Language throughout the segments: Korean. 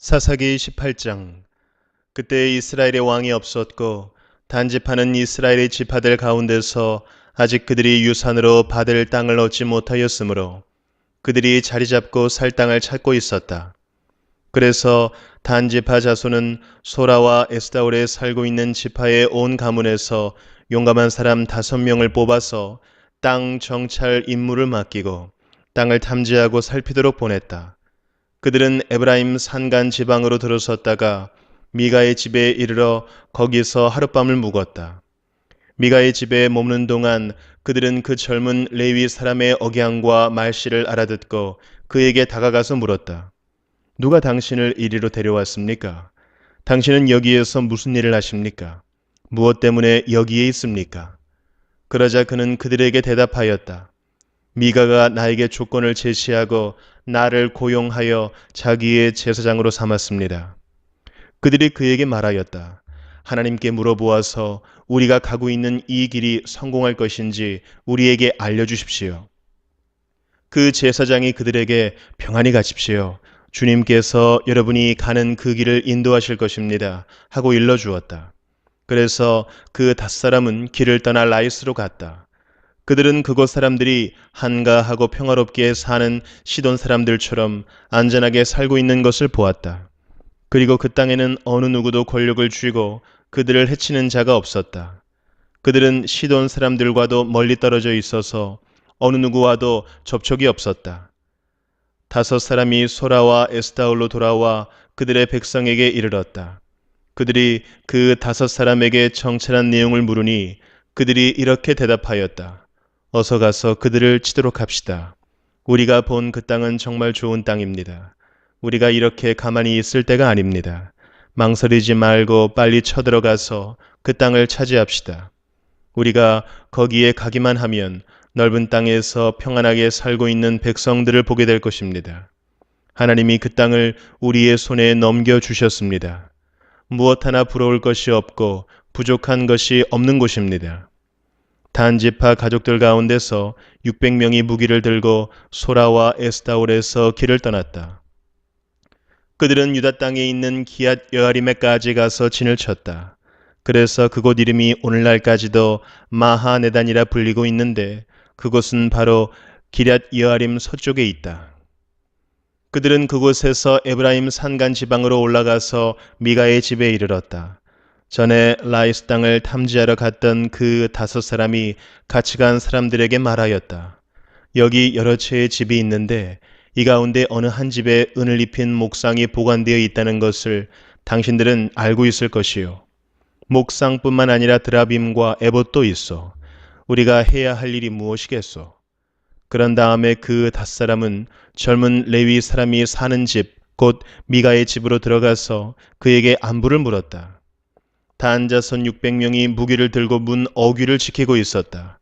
사사기 18장. 그때 이스라엘의 왕이 없었고 단지파는 이스라엘의 지파들 가운데서 아직 그들이 유산으로 받을 땅을 얻지 못하였으므로 그들이 자리 잡고 살 땅을 찾고 있었다. 그래서 단지파 자손은 소라와 에스다올에 살고 있는 지파의 온 가문에서 용감한 사람 5명을 뽑아서 땅 정찰 임무를 맡기고 땅을 탐지하고 살피도록 보냈다. 그들은 에브라임 산간 지방으로 들어섰다가 미가의 집에 이르러 거기서 하룻밤을 묵었다. 미가의 집에 머무는 동안 그들은 그 젊은 레위 사람의 억양과 말씨를 알아듣고 그에게 다가가서 물었다. 누가 당신을 이리로 데려왔습니까? 당신은 여기에서 무슨 일을 하십니까? 무엇 때문에 여기에 있습니까? 그러자 그는 그들에게 대답하였다. 미가가 나에게 조건을 제시하고 나를 고용하여 자기의 제사장으로 삼았습니다. 그들이 그에게 말하였다. 하나님께 물어보아서 우리가 가고 있는 이 길이 성공할 것인지 우리에게 알려주십시오. 그 제사장이 그들에게 평안히 가십시오. 주님께서 여러분이 가는 그 길을 인도하실 것입니다. 하고 일러주었다. 그래서 그 5사람은 길을 떠나 라이스로 갔다. 그들은 그곳 사람들이 한가하고 평화롭게 사는 시돈 사람들처럼 안전하게 살고 있는 것을 보았다. 그리고 그 땅에는 어느 누구도 권력을 쥐고 그들을 해치는 자가 없었다. 그들은 시돈 사람들과도 멀리 떨어져 있어서 어느 누구와도 접촉이 없었다. 5사람이 소라와 에스다올로 돌아와 그들의 백성에게 이르렀다. 그들이 그 5사람에게 정찰한 내용을 물으니 그들이 이렇게 대답하였다. 어서 가서 그들을 치도록 합시다. 우리가 본 그 땅은 정말 좋은 땅입니다. 우리가 이렇게 가만히 있을 때가 아닙니다. 망설이지 말고 빨리 쳐들어가서 그 땅을 차지합시다. 우리가 거기에 가기만 하면 넓은 땅에서 평안하게 살고 있는 백성들을 보게 될 것입니다. 하나님이 그 땅을 우리의 손에 넘겨주셨습니다. 무엇 하나 부러울 것이 없고 부족한 것이 없는 곳입니다. 단지파 가족들 가운데서 600명이 무기를 들고 소라와 에스다올에서 길을 떠났다. 그들은 유다 땅에 있는 기앗 여아림에까지 가서 진을 쳤다. 그래서 그곳 이름이 오늘날까지도 마하네단이라 불리고 있는데 그곳은 바로 기럇 여아림 서쪽에 있다. 그들은 그곳에서 에브라임 산간 지방으로 올라가서 미가의 집에 이르렀다. 전에 라이스 땅을 탐지하러 갔던 그 5사람이 같이 간 사람들에게 말하였다. 여기 여러 채의 집이 있는데 이 가운데 어느 한 집에 은을 입힌 목상이 보관되어 있다는 것을 당신들은 알고 있을 것이요. 목상뿐만 아니라 드라빔과 에봇도 있어. 우리가 해야 할 일이 무엇이겠소? 그런 다음에 그 5사람은 젊은 레위 사람이 사는 집, 곧 미가의 집으로 들어가서 그에게 안부를 물었다. 단 자손 600명이 무기를 들고 문 어귀를 지키고 있었다.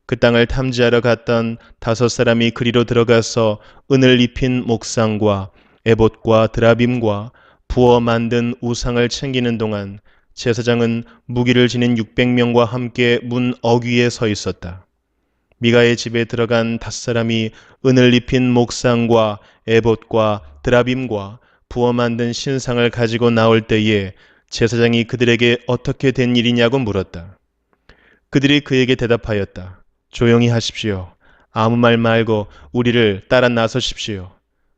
그 땅을 탐지하러 갔던 5사람이 그리로 들어가서 은을 입힌 목상과 에봇과 드라빔과 부어 만든 우상을 챙기는 동안 제사장은 무기를 지닌 600명과 함께 문 어귀에 서 있었다. 미가의 집에 들어간 5사람이 은을 입힌 목상과 에봇과 드라빔과 부어 만든 신상을 가지고 나올 때에 제사장이 그들에게 어떻게 된 일이냐고 물었다. 그들이 그에게 대답하였다. 조용히 하십시오. 아무 말 말고 우리를 따라 나서십시오.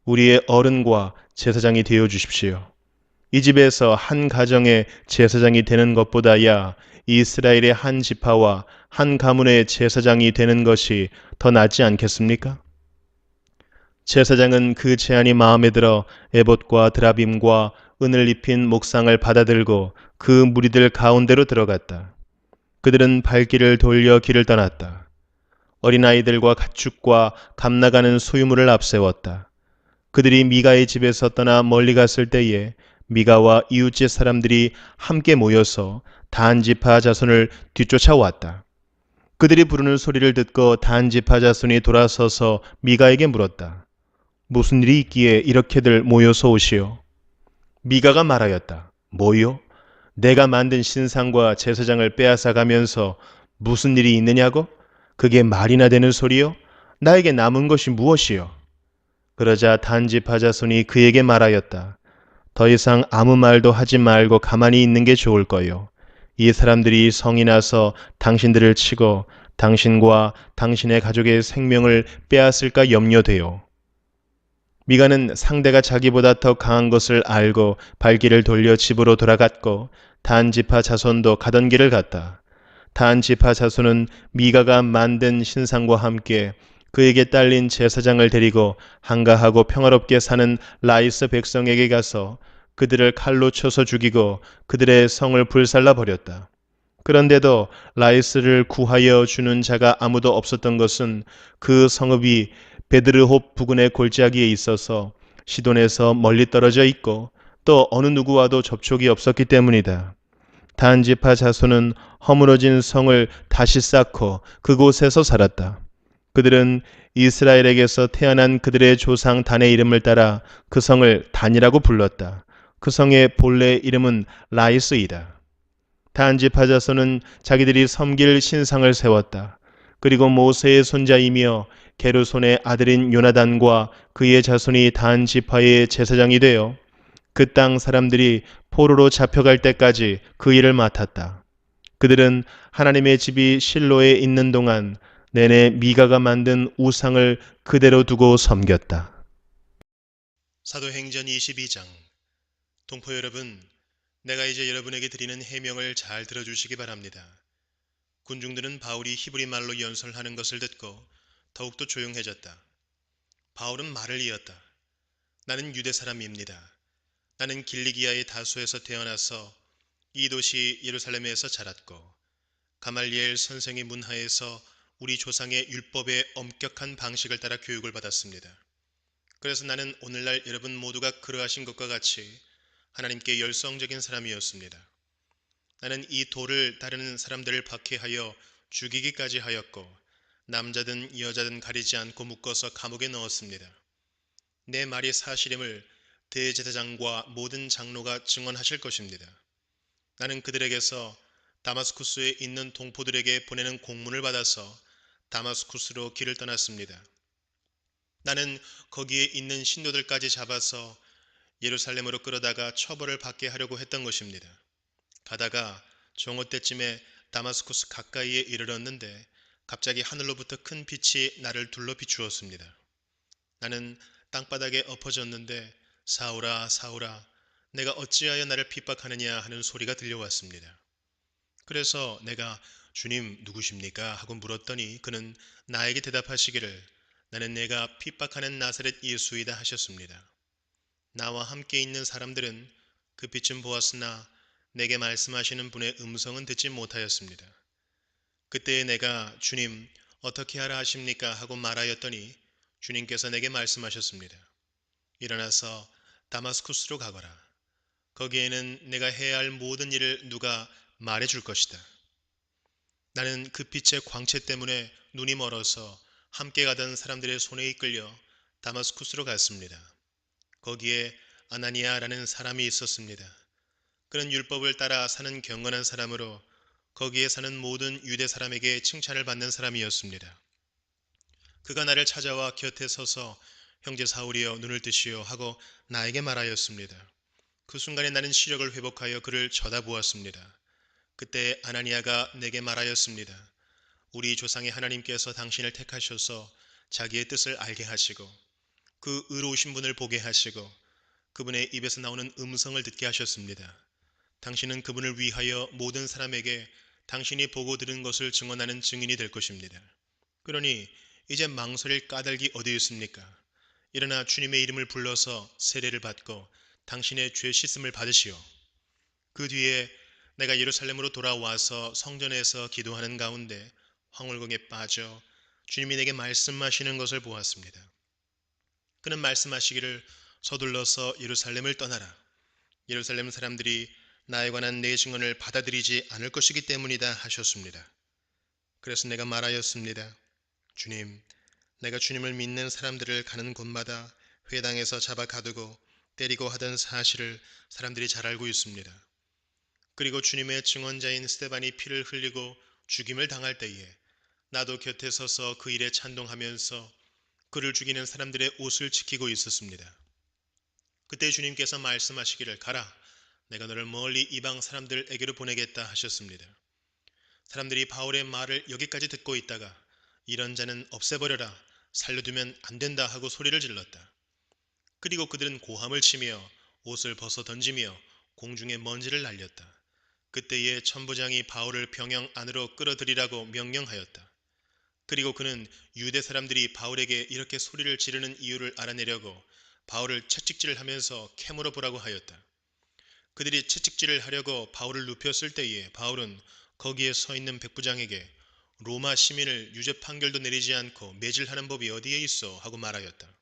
우리의 어른과 제사장이 되어 주십시오. 이 집에서 한 가정의 제사장이 되는 것보다야 이스라엘의 한 지파와 한 가문의 제사장이 되는 것이 더 낫지 않겠습니까? 제사장은 그 제안이 마음에 들어 에봇과 드라빔과 은을 입힌 목상을 받아들고 그 무리들 가운데로 들어갔다. 그들은 발길을 돌려 길을 떠났다. 어린아이들과 가축과 감나가는 소유물을 앞세웠다. 그들이 미가의 집에서 떠나 멀리 갔을 때에 미가와 이웃집 사람들이 함께 모여서 단지파 자손을 뒤쫓아왔다. 그들이 부르는 소리를 듣고 단지파 자손이 돌아서서 미가에게 물었다. 무슨 일이 있기에 이렇게들 모여서 오시오? 미가가 말하였다. 뭐요? 내가 만든 신상과 제사장을 빼앗아 가면서 무슨 일이 있느냐고? 그게 말이나 되는 소리요? 나에게 남은 것이 무엇이요? 그러자 단지파 자손이 그에게 말하였다. 더 이상 아무 말도 하지 말고 가만히 있는 게 좋을 거요. 이 사람들이 성이 나서 당신들을 치고 당신과 당신의 가족의 생명을 빼앗을까 염려돼요. 미가는 상대가 자기보다 더 강한 것을 알고 발길을 돌려 집으로 돌아갔고 단 지파 자손도 가던 길을 갔다. 단 지파 자손은 미가가 만든 신상과 함께 그에게 딸린 제사장을 데리고 한가하고 평화롭게 사는 라이스 백성에게 가서 그들을 칼로 쳐서 죽이고 그들의 성을 불살라 버렸다. 그런데도 라이스를 구하여 주는 자가 아무도 없었던 것은 그 성읍이 베드르홉 부근의 골짜기에 있어서 시돈에서 멀리 떨어져 있고 또 어느 누구와도 접촉이 없었기 때문이다. 단지파 자손은 허물어진 성을 다시 쌓고 그곳에서 살았다. 그들은 이스라엘에게서 태어난 그들의 조상 단의 이름을 따라 그 성을 단이라고 불렀다. 그 성의 본래 이름은 라이스이다. 단지파 자손은 자기들이 섬길 신상을 세웠다. 그리고 모세의 손자이며 게르손의 아들인 요나단과 그의 자손이 단지파의 제사장이 되어 그 땅 사람들이 포로로 잡혀갈 때까지 그 일을 맡았다. 그들은 하나님의 집이 실로에 있는 동안 내내 미가가 만든 우상을 그대로 두고 섬겼다. 사도행전 22장. 동포 여러분, 내가 이제 여러분에게 드리는 해명을 잘 들어주시기 바랍니다. 군중들은 바울이 히브리 말로 연설하는 것을 듣고 더욱더 조용해졌다. 바울은 말을 이었다. 나는 유대 사람입니다. 나는 길리기아의 다소에서 태어나서 이 도시 예루살렘에서 자랐고 가말리엘 선생의 문하에서 우리 조상의 율법의 엄격한 방식을 따라 교육을 받았습니다. 그래서 나는 오늘날 여러분 모두가 그러하신 것과 같이 하나님께 열성적인 사람이었습니다. 나는 이 도를 따르는 사람들을 박해하여 죽이기까지 하였고 남자든 여자든 가리지 않고 묶어서 감옥에 넣었습니다. 내 말이 사실임을 대제사장과 모든 장로가 증언하실 것입니다. 나는 그들에게서 다마스쿠스에 있는 동포들에게 보내는 공문을 받아서 다마스쿠스로 길을 떠났습니다. 나는 거기에 있는 신도들까지 잡아서 예루살렘으로 끌어다가 처벌을 받게 하려고 했던 것입니다. 가다가 정오 때쯤에 다마스쿠스 가까이에 이르렀는데 갑자기 하늘로부터 큰 빛이 나를 둘러 비추었습니다. 나는 땅바닥에 엎어졌는데 사울아 사울아 내가 어찌하여 나를 핍박하느냐 하는 소리가 들려왔습니다. 그래서 내가 주님 누구십니까? 하고 물었더니 그는 나에게 대답하시기를 나는 내가 핍박하는 나사렛 예수이다 하셨습니다. 나와 함께 있는 사람들은 그 빛은 보았으나 내게 말씀하시는 분의 음성은 듣지 못하였습니다. 그때 내가 주님 어떻게 하라 하십니까? 하고 말하였더니 주님께서 내게 말씀하셨습니다. 일어나서 다마스쿠스로 가거라. 거기에는 내가 해야 할 모든 일을 누가 말해 줄 것이다. 나는 그 빛의 광채 때문에 눈이 멀어서 함께 가던 사람들의 손에 이끌려 다마스쿠스로 갔습니다. 거기에 아나니아라는 사람이 있었습니다. 그는 율법을 따라 사는 경건한 사람으로 거기에 사는 모든 유대 사람에게 칭찬을 받는 사람이었습니다. 그가 나를 찾아와 곁에 서서 형제 사울이여 눈을 뜨시오 하고 나에게 말하였습니다. 그 순간에 나는 시력을 회복하여 그를 쳐다보았습니다. 그때 아나니아가 내게 말하였습니다. 우리 조상의 하나님께서 당신을 택하셔서 자기의 뜻을 알게 하시고 그 의로우신 분을 보게 하시고 그분의 입에서 나오는 음성을 듣게 하셨습니다. 당신은 그분을 위하여 모든 사람에게 당신이 보고 들은 것을 증언하는 증인이 될 것입니다. 그러니 이제 망설일 까닭이 어디 있습니까? 일어나 주님의 이름을 불러서 세례를 받고 당신의 죄 씻음을 받으시오. 그 뒤에 내가 예루살렘으로 돌아와서 성전에서 기도하는 가운데 황홀궁에 빠져 주님이 내게 말씀하시는 것을 보았습니다. 그는 말씀하시기를 서둘러서 예루살렘을 떠나라. 예루살렘 사람들이 나에 관한 내 증언을 받아들이지 않을 것이기 때문이다 하셨습니다. 그래서 내가 말하였습니다. 주님, 내가 주님을 믿는 사람들을 가는 곳마다 회당에서 잡아 가두고 때리고 하던 사실을 사람들이 잘 알고 있습니다. 그리고 주님의 증언자인 스데반이 피를 흘리고 죽임을 당할 때에 나도 곁에 서서 그 일에 찬동하면서 그를 죽이는 사람들의 옷을 지키고 있었습니다. 그때 주님께서 말씀하시기를 가라, 내가 너를 멀리 이방 사람들에게로 보내겠다 하셨습니다. 사람들이 바울의 말을 여기까지 듣고 있다가 이런 자는 없애버려라, 살려두면 안 된다 하고 소리를 질렀다. 그리고 그들은 고함을 치며 옷을 벗어 던지며 공중에 먼지를 날렸다. 그때에 천부장이 바울을 병영 안으로 끌어들이라고 명령하였다. 그리고 그는 유대 사람들이 바울에게 이렇게 소리를 지르는 이유를 알아내려고 바울을 채찍질을 하면서 캐물어 보라고 하였다. 그들이 채찍질을 하려고 바울을 눕혔을 때에 바울은 거기에 서 있는 백부장에게 로마 시민을 유죄 판결도 내리지 않고 매질하는 법이 어디에 있어 하고 말하였다.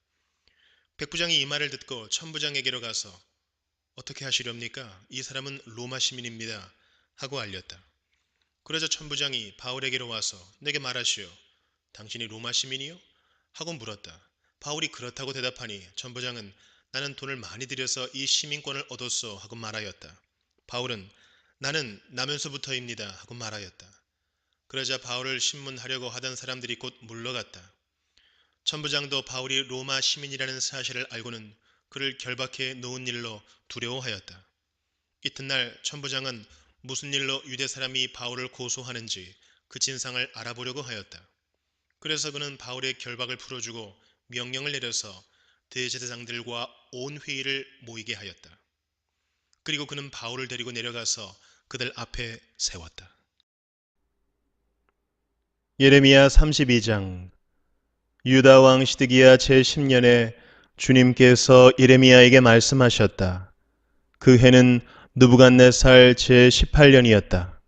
백부장이 이 말을 듣고 천부장에게로 가서 어떻게 하시렵니까? 이 사람은 로마 시민입니다 하고 알렸다. 그러자 천부장이 바울에게로 와서 내게 말하시오. 당신이 로마 시민이요? 하고 물었다. 바울이 그렇다고 대답하니 천부장은 나는 돈을 많이 들여서 이 시민권을 얻었소 하고 말하였다. 바울은 나는 나면서부터입니다 하고 말하였다. 그러자 바울을 신문하려고 하던 사람들이 곧 물러갔다. 천부장도 바울이 로마 시민이라는 사실을 알고는 그를 결박해 놓은 일로 두려워하였다. 이튿날 천부장은 무슨 일로 유대 사람이 바울을 고소하는지 그 진상을 알아보려고 하였다. 그래서 그는 바울의 결박을 풀어주고 명령을 내려서 대제사장들과 온 회의를 모이게 하였다. 그리고 그는 바울을 데리고 내려가서 그들 앞에 세웠다. 예레미야 32장. 유다 왕 시드기야 제10년에 주님께서 예레미야에게 말씀하셨다. 그 해는 느부갓네살 제18년이었다.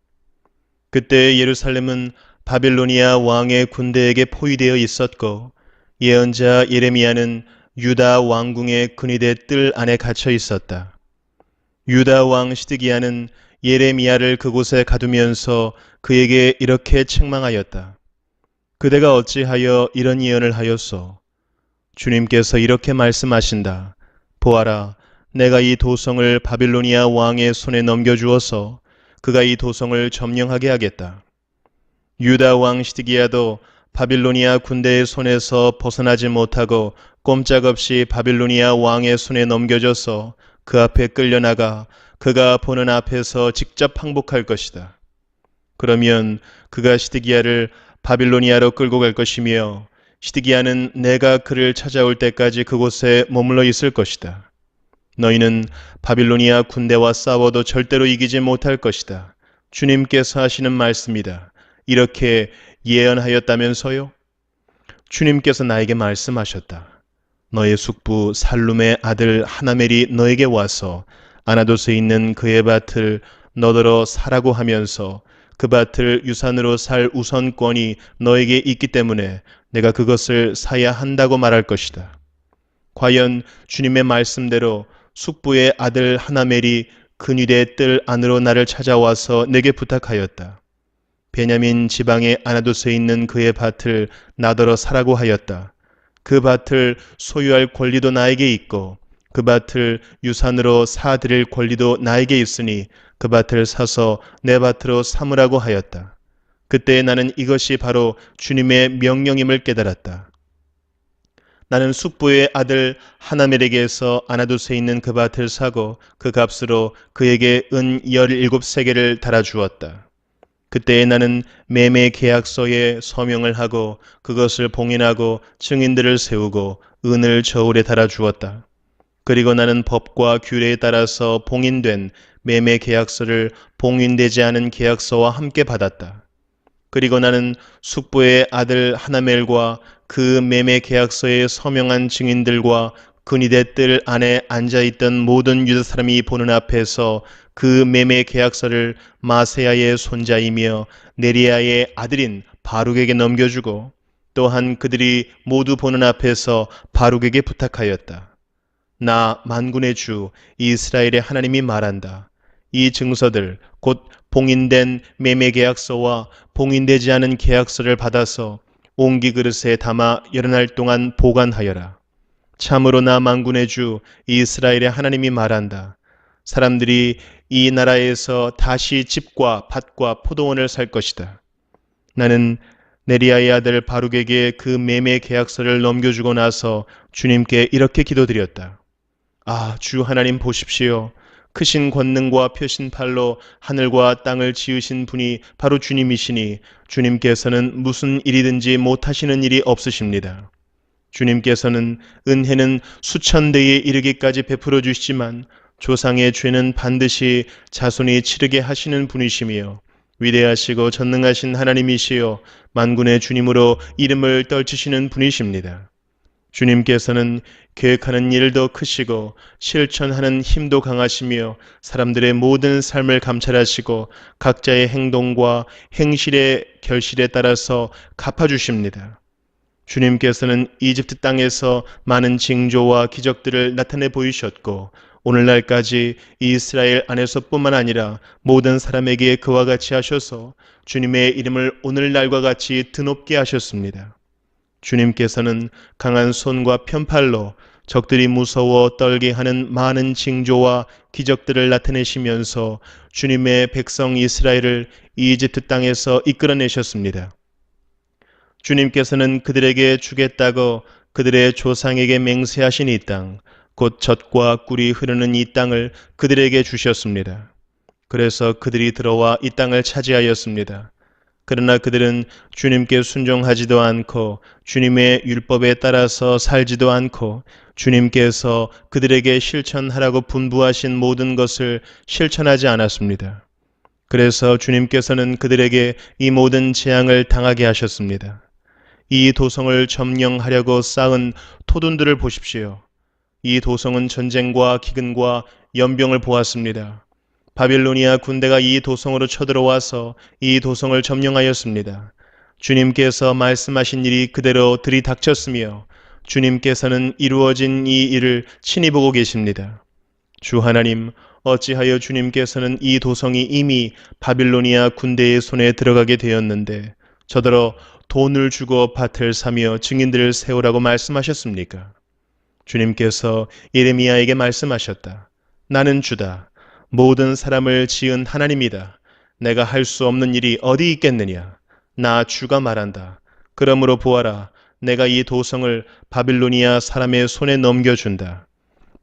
그때 예루살렘은 바빌로니아 왕의 군대에게 포위되어 있었고 예언자 예레미야는 유다 왕궁의 근위대 뜰 안에 갇혀 있었다. 유다 왕 시드기야는 예레미야를 그곳에 가두면서 그에게 이렇게 책망하였다. 그대가 어찌하여 이런 예언을 하였소? 주님께서 이렇게 말씀하신다. 보아라, 내가 이 도성을 바빌로니아 왕의 손에 넘겨주어서 그가 이 도성을 점령하게 하겠다. 유다 왕 시드기야도 바빌로니아 군대의 손에서 벗어나지 못하고 꼼짝없이 바빌로니아 왕의 손에 넘겨져서 그 앞에 끌려나가 그가 보는 앞에서 직접 항복할 것이다. 그러면 그가 시드기야를 바빌로니아로 끌고 갈 것이며 시드기야는 내가 그를 찾아올 때까지 그곳에 머물러 있을 것이다. 너희는 바빌로니아 군대와 싸워도 절대로 이기지 못할 것이다. 주님께서 하시는 말씀이다. 이렇게 예언하였다면서요? 주님께서 나에게 말씀하셨다. 너의 숙부 살룸의 아들 하나멜이 너에게 와서 아나도스에 있는 그의 밭을 너더러 사라고 하면서 그 밭을 유산으로 살 우선권이 너에게 있기 때문에 내가 그것을 사야 한다고 말할 것이다. 과연 주님의 말씀대로 숙부의 아들 하나멜이 근위대 뜰 안으로 나를 찾아와서 내게 부탁하였다. 베냐민 지방의 아나도스에 있는 그의 밭을 나더러 사라고 하였다. 그 밭을 소유할 권리도 나에게 있고 그 밭을 유산으로 사드릴 권리도 나에게 있으니 그 밭을 사서 내 밭으로 삼으라고 하였다. 그때 나는 이것이 바로 주님의 명령임을 깨달았다. 나는 숙부의 아들 하나멜에게서 아나도스에 있는 그 밭을 사고 그 값으로 그에게 은 17세겔을 달아주었다. 그때에 나는 매매 계약서에 서명을 하고 그것을 봉인하고 증인들을 세우고 은을 저울에 달아주었다. 그리고 나는 법과 규례에 따라서 봉인된 매매 계약서를 봉인되지 않은 계약서와 함께 받았다. 그리고 나는 숙부의 아들 하나멜과 그 매매 계약서에 서명한 증인들과 근위대 뜰 안에 앉아있던 모든 유다 사람이 보는 앞에서 그 매매 계약서를 마세야의 손자이며 네리야의 아들인 바룩에게 넘겨주고 또한 그들이 모두 보는 앞에서 바룩에게 부탁하였다. 나 만군의 주 이스라엘의 하나님이 말한다. 이 증서들 곧 봉인된 매매 계약서와 봉인되지 않은 계약서를 받아서 옹기 그릇에 담아 여러 날 동안 보관하여라. 참으로 나 만군의 주 이스라엘의 하나님이 말한다. 사람들이 이 나라에서 다시 집과 밭과 포도원을 살 것이다. 나는 네리야의 아들 바룩에게 그 매매 계약서를 넘겨주고 나서 주님께 이렇게 기도드렸다. 아, 주 하나님 보십시오. 크신 권능과 펴신 팔로 하늘과 땅을 지으신 분이 바로 주님이시니 주님께서는 무슨 일이든지 못하시는 일이 없으십니다. 주님께서는 은혜는 수천 대에 이르기까지 베풀어 주시지만 조상의 죄는 반드시 자손이 치르게 하시는 분이시며 위대하시고 전능하신 하나님이시여 만군의 주님으로 이름을 떨치시는 분이십니다. 주님께서는 계획하는 일도 크시고 실천하는 힘도 강하시며 사람들의 모든 삶을 감찰하시고 각자의 행동과 행실의 결실에 따라서 갚아주십니다. 주님께서는 이집트 땅에서 많은 징조와 기적들을 나타내 보이셨고 오늘날까지 이스라엘 안에서뿐만 아니라 모든 사람에게 그와 같이 하셔서 주님의 이름을 오늘날과 같이 드높게 하셨습니다. 주님께서는 강한 손과 편팔로 적들이 무서워 떨게 하는 많은 징조와 기적들을 나타내시면서 주님의 백성 이스라엘을 이집트 땅에서 이끌어내셨습니다. 주님께서는 그들에게 주겠다고 그들의 조상에게 맹세하신 이 땅, 곧 젖과 꿀이 흐르는 이 땅을 그들에게 주셨습니다. 그래서 그들이 들어와 이 땅을 차지하였습니다. 그러나 그들은 주님께 순종하지도 않고 주님의 율법에 따라서 살지도 않고 주님께서 그들에게 실천하라고 분부하신 모든 것을 실천하지 않았습니다. 그래서 주님께서는 그들에게 이 모든 재앙을 당하게 하셨습니다. 이 도성을 점령하려고 쌓은 토둔들을 보십시오. 이 도성은 전쟁과 기근과 연병을 보았습니다. 바빌로니아 군대가 이 도성으로 쳐들어와서 이 도성을 점령하였습니다. 주님께서 말씀하신 일이 그대로 들이닥쳤으며 주님께서는 이루어진 이 일을 친히 보고 계십니다. 주 하나님, 어찌하여 주님께서는 이 도성이 이미 바빌로니아 군대의 손에 들어가게 되었는데 저더러 돈을 주고 밭을 사며 증인들을 세우라고 말씀하셨습니까? 주님께서 예레미야에게 말씀하셨다. 나는 주다. 모든 사람을 지은 하나님이다. 내가 할 수 없는 일이 어디 있겠느냐? 나 주가 말한다. 그러므로 보아라. 내가 이 도성을 바빌로니아 사람의 손에 넘겨준다.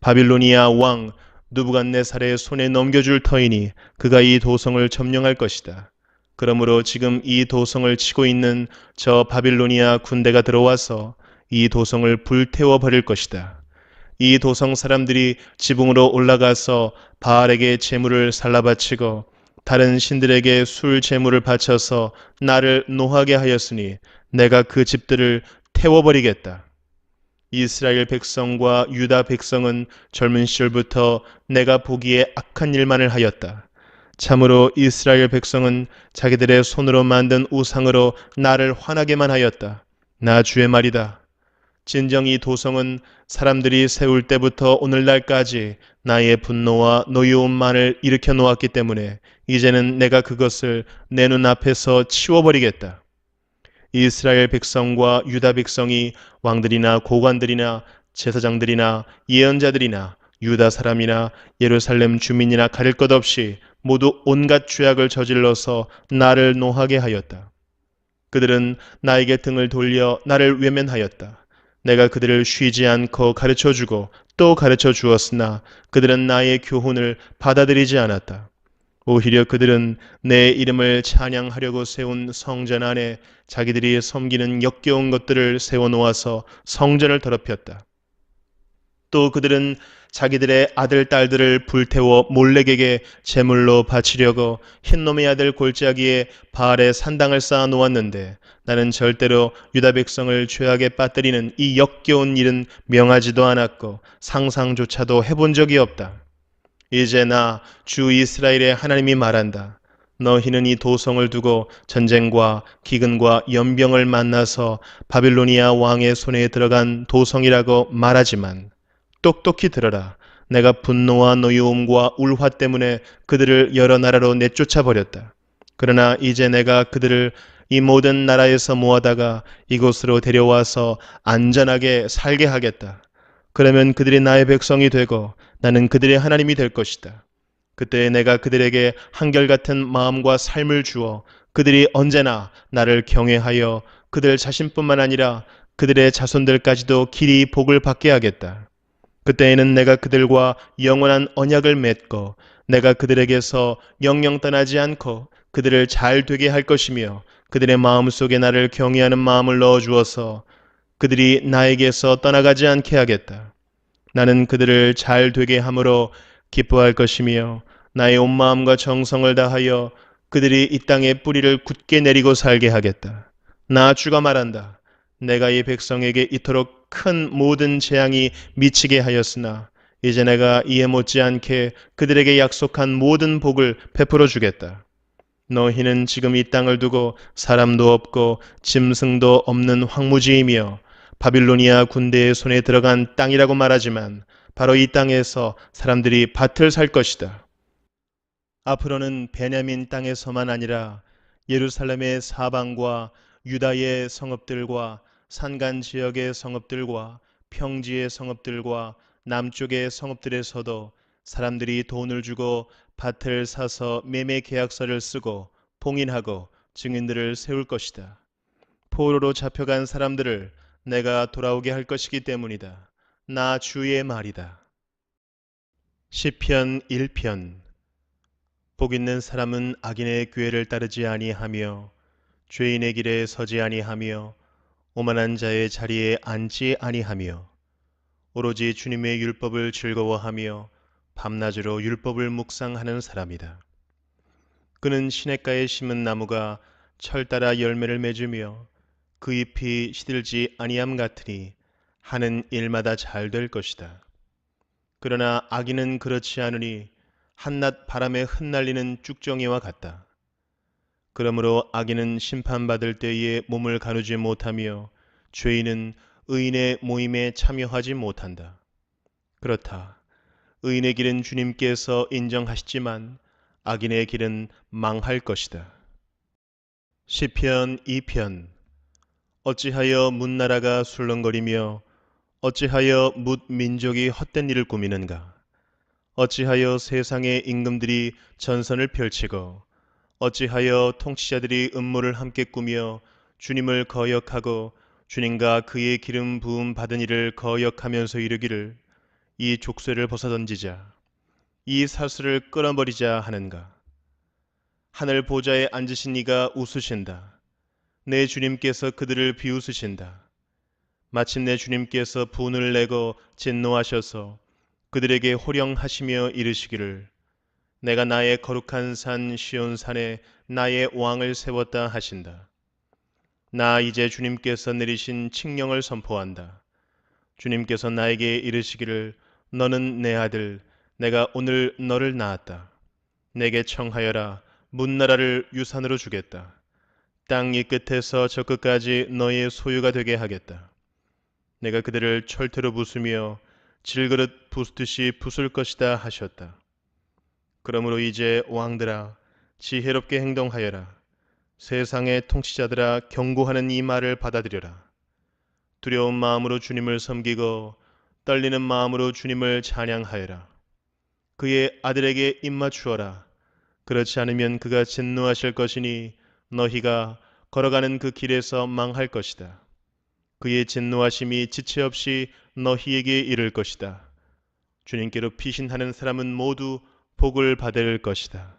바빌로니아 왕 누부갓네살의 손에 넘겨줄 터이니 그가 이 도성을 점령할 것이다. 그러므로 지금 이 도성을 치고 있는 저 바빌로니아 군대가 들어와서 이 도성을 불태워 버릴 것이다. 이 도성 사람들이 지붕으로 올라가서 바알에게 제물을 살라바치고 다른 신들에게 술 제물을 바쳐서 나를 노하게 하였으니 내가 그 집들을 태워버리겠다. 이스라엘 백성과 유다 백성은 젊은 시절부터 내가 보기에 악한 일만을 하였다. 참으로 이스라엘 백성은 자기들의 손으로 만든 우상으로 나를 화나게만 하였다. 나 주의 말이다. 진정 이 도성은 사람들이 세울 때부터 오늘날까지 나의 분노와 노여움만을 일으켜 놓았기 때문에 이제는 내가 그것을 내 눈앞에서 치워버리겠다. 이스라엘 백성과 유다 백성이 왕들이나 고관들이나 제사장들이나 예언자들이나 유다 사람이나 예루살렘 주민이나 가릴 것 없이 모두 온갖 죄악을 저질러서 나를 노하게 하였다. 그들은 나에게 등을 돌려 나를 외면하였다. 내가 그들을 쉬지 않고 가르쳐주고 또 가르쳐 주었으나 그들은 나의 교훈을 받아들이지 않았다. 오히려 그들은 내 이름을 찬양하려고 세운 성전 안에 자기들이 섬기는 역겨운 것들을 세워놓아서 성전을 더럽혔다. 또 그들은 자기들의 아들, 딸들을 불태워 몰렉에게 제물로 바치려고 흰놈의 아들 골짜기에 바알의 산당을 쌓아 놓았는데 나는 절대로 유다 백성을 죄악에 빠뜨리는 이 역겨운 일은 명하지도 않았고 상상조차도 해본 적이 없다. 이제 나 주 이스라엘의 하나님이 말한다. 너희는 이 도성을 두고 전쟁과 기근과 연병을 만나서 바빌로니아 왕의 손에 들어간 도성이라고 말하지만 똑똑히 들어라. 내가 분노와 노여움과 울화 때문에 그들을 여러 나라로 내쫓아 버렸다. 그러나 이제 내가 그들을 이 모든 나라에서 모아다가 이곳으로 데려와서 안전하게 살게 하겠다. 그러면 그들이 나의 백성이 되고 나는 그들의 하나님이 될 것이다. 그때 내가 그들에게 한결같은 마음과 삶을 주어 그들이 언제나 나를 경외하여 그들 자신뿐만 아니라 그들의 자손들까지도 길이 복을 받게 하겠다. 그때에는 내가 그들과 영원한 언약을 맺고 내가 그들에게서 영영 떠나지 않고 그들을 잘 되게 할 것이며 그들의 마음속에 나를 경외하는 마음을 넣어 주어서 그들이 나에게서 떠나가지 않게 하겠다. 나는 그들을 잘 되게 함으로 기뻐할 것이며 나의 온 마음과 정성을 다하여 그들이 이 땅에 뿌리를 굳게 내리고 살게 하겠다. 나 주가 말한다. 내가 이 백성에게 이토록 큰 모든 재앙이 미치게 하였으나 이제 내가 이에 못지않게 그들에게 약속한 모든 복을 베풀어 주겠다. 너희는 지금 이 땅을 두고 사람도 없고 짐승도 없는 황무지이며 바빌로니아 군대의 손에 들어간 땅이라고 말하지만 바로 이 땅에서 사람들이 밭을 살 것이다. 앞으로는 베냐민 땅에서만 아니라 예루살렘의 사방과 유다의 성읍들과 산간 지역의 성읍들과 평지의 성읍들과 남쪽의 성읍들에서도 사람들이 돈을 주고 밭을 사서 매매 계약서를 쓰고 봉인하고 증인들을 세울 것이다. 포로로 잡혀간 사람들을 내가 돌아오게 할 것이기 때문이다. 나 주의 말이다. 시편 1편. 복 있는 사람은 악인의 궤를 따르지 아니하며 죄인의 길에 서지 아니하며 오만한 자의 자리에 앉지 아니하며 오로지 주님의 율법을 즐거워하며 밤낮으로 율법을 묵상하는 사람이다. 그는 시냇가에 심은 나무가 철 따라 열매를 맺으며 그 잎이 시들지 아니함 같으니 하는 일마다 잘 될 것이다. 그러나 악인은 그렇지 않으니 한낮 바람에 흩날리는 쭉정이와 같다. 그러므로 악인은 심판받을 때에 몸을 가누지 못하며 죄인은 의인의 모임에 참여하지 못한다. 그렇다. 의인의 길은 주님께서 인정하시지만 악인의 길은 망할 것이다. 시편 2편. 어찌하여 뭇나라가 술렁거리며 어찌하여 뭇 민족이 헛된 일을 꾸미는가? 어찌하여 세상의 임금들이 전선을 펼치고 어찌하여 통치자들이 음모를 함께 꾸며 주님을 거역하고 주님과 그의 기름 부음 받은 이를 거역하면서 이르기를 이 족쇄를 벗어던지자 이 사슬을 끊어버리자 하는가? 하늘 보좌에 앉으신 이가 웃으신다. 내 주님께서 그들을 비웃으신다. 마침내 주님께서 분을 내고 진노하셔서 그들에게 호령하시며 이르시기를 내가 나의 거룩한 산 시온산에 나의 왕을 세웠다 하신다. 나 이제 주님께서 내리신 칙령을 선포한다. 주님께서 나에게 이르시기를 너는 내 아들 내가 오늘 너를 낳았다. 내게 청하여라 문나라를 유산으로 주겠다. 땅 이 끝에서 저 끝까지 너의 소유가 되게 하겠다. 내가 그들을 철퇴로 부수며 질그릇 부수듯이 부술 것이다 하셨다. 그러므로 이제 왕들아 지혜롭게 행동하여라. 세상의 통치자들아 경고하는 이 말을 받아들여라. 두려운 마음으로 주님을 섬기고 떨리는 마음으로 주님을 찬양하여라. 그의 아들에게 입맞추어라. 그렇지 않으면 그가 진노하실 것이니 너희가 걸어가는 그 길에서 망할 것이다. 그의 진노하심이 지체 없이 너희에게 이를 것이다. 주님께로 피신하는 사람은 모두 복을 받을 것이다.